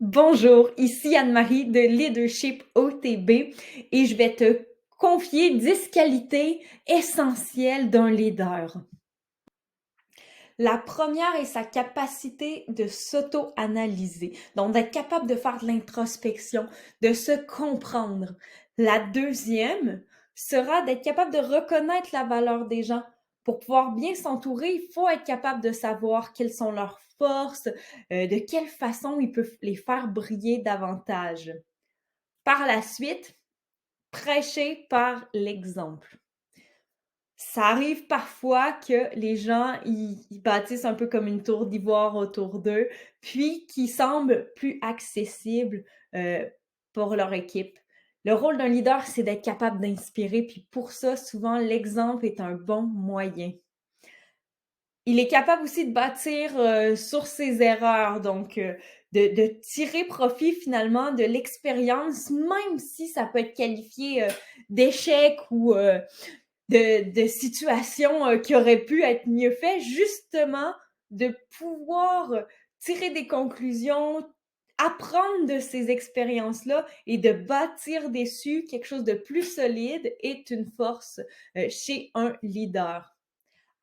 Bonjour, ici Anne-Marie de Leadership OTB et je vais te confier 10 qualités essentielles d'un leader. La première est sa capacité de s'auto-analyser, donc d'être capable de faire de l'introspection, de se comprendre. La deuxième sera d'être capable de reconnaître la valeur des gens. Pour pouvoir bien s'entourer, il faut être capable de savoir quelles sont leurs forces, de quelle façon il peut les faire briller davantage. Par la suite, prêcher par l'exemple. Ça arrive parfois que les gens, ils bâtissent un peu comme une tour d'ivoire autour d'eux, puis qui semblent plus accessibles pour leur équipe. Le rôle d'un leader, c'est d'être capable d'inspirer, puis pour ça, souvent, l'exemple est un bon moyen. Il est capable aussi de bâtir sur ses erreurs, donc de tirer profit finalement de l'expérience, même si ça peut être qualifié d'échec ou de situations qui auraient pu être mieux faites, justement de pouvoir tirer des conclusions, apprendre de ces expériences-là et de bâtir dessus quelque chose de plus solide est une force chez un leader.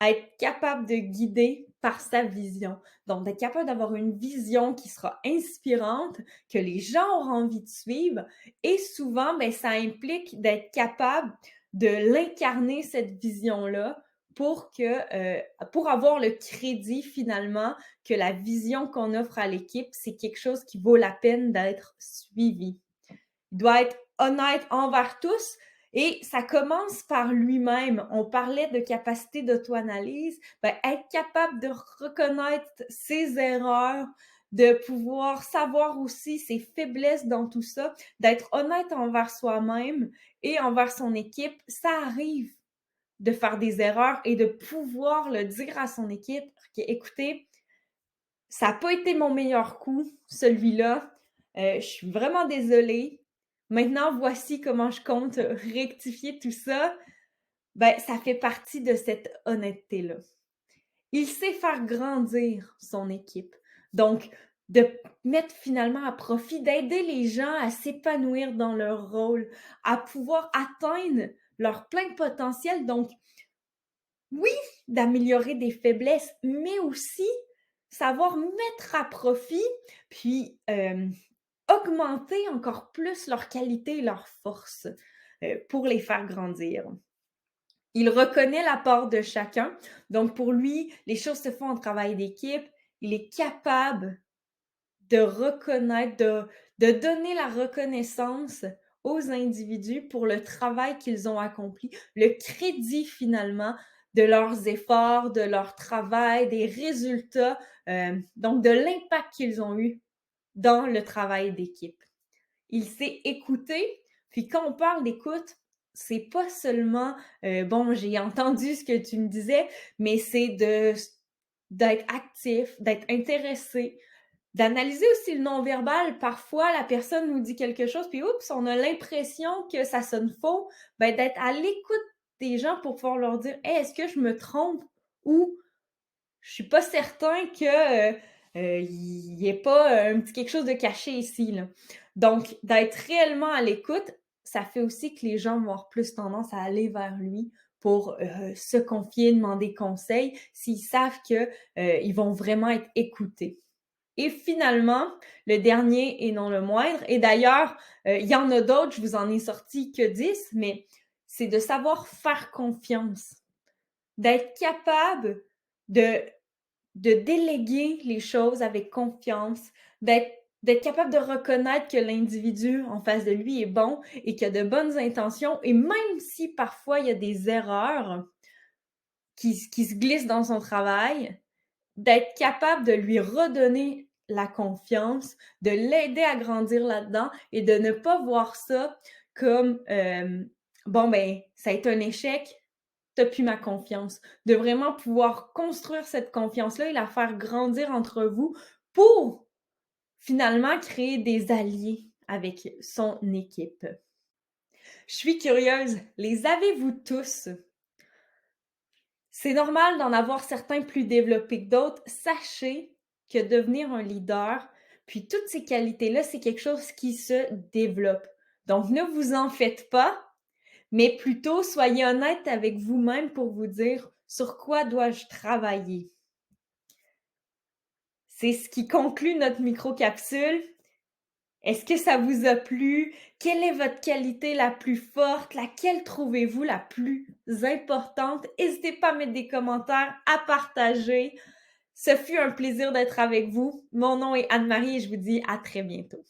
Être capable de guider par sa vision. Donc, d'être capable d'avoir une vision qui sera inspirante, que les gens auront envie de suivre. Et souvent, ben, ça implique d'être capable de l'incarner, cette vision-là, pour avoir le crédit finalement que la vision qu'on offre à l'équipe, c'est quelque chose qui vaut la peine d'être suivi. Il doit être honnête envers tous et ça commence par lui-même. On parlait de capacité d'auto-analyse. Ben, être capable de reconnaître ses erreurs, de pouvoir savoir aussi ses faiblesses dans tout ça, d'être honnête envers soi-même et envers son équipe, ça arrive de faire des erreurs et de pouvoir le dire à son équipe que, écoutez, ça n'a pas été mon meilleur coup, celui-là. Je suis vraiment désolée. Maintenant, voici comment je compte rectifier tout ça. Ben, ça fait partie de cette honnêteté-là. Il sait faire grandir son équipe. Donc, de mettre finalement à profit, d'aider les gens à s'épanouir dans leur rôle, à pouvoir atteindre leur plein potentiel. Donc, oui, d'améliorer des faiblesses, mais aussi savoir mettre à profit, puis augmenter encore plus leurs qualités et leurs forces pour les faire grandir. Il reconnaît l'apport de chacun. Donc, pour lui, les choses se font en travail d'équipe. Il est capable de reconnaître, de donner la reconnaissance aux individus pour le travail qu'ils ont accompli, le crédit finalement de leurs efforts, de leur travail, des résultats, donc de l'impact qu'ils ont eu dans le travail d'équipe. Il sait écouter, puis quand on parle d'écoute, c'est pas seulement bon, j'ai entendu ce que tu me disais, mais c'est d'être actif, d'être intéressé, d'analyser aussi le non-verbal. Parfois, la personne nous dit quelque chose, puis oups, on a l'impression que ça sonne faux. Ben, d'être à l'écoute des gens pour pouvoir leur dire hey, est-ce que je me trompe ou je suis pas certain que il y ait pas un petit quelque chose de caché ici, là. Donc, d'être réellement à l'écoute, ça fait aussi que les gens vont avoir plus tendance à aller vers lui pour se confier, demander conseil, s'ils savent que ils vont vraiment être écoutés. Et finalement, le dernier et non le moindre, et d'ailleurs, il y en a d'autres, je vous en ai sorti que 10, mais c'est de savoir faire confiance, d'être capable de, de déléguer les choses avec confiance, d'être capable de reconnaître que l'individu en face de lui est bon et qu'il a de bonnes intentions, et même si parfois il y a des erreurs qui se glissent dans son travail, d'être capable de lui redonner la confiance, de l'aider à grandir là-dedans et de ne pas voir ça comme bon ben ça a été un échec, t'as plus ma confiance. De vraiment pouvoir construire cette confiance-là et la faire grandir entre vous pour finalement créer des alliés avec son équipe. Je suis curieuse, les avez-vous tous? C'est normal d'en avoir certains plus développés que d'autres. Sachez que devenir un leader, Puis toutes ces qualités-là, c'est quelque chose qui se développe. Donc, ne vous en faites pas, mais plutôt soyez honnête avec vous-même pour vous dire sur quoi dois-je travailler. C'est ce qui conclut notre micro-capsule. Est-ce que ça vous a plu? Quelle est votre qualité la plus forte? Laquelle trouvez-vous la plus importante? N'hésitez pas à mettre des commentaires, à partager. Ce fut un plaisir d'être avec vous. Mon nom est Anne-Marie et je vous dis à très bientôt.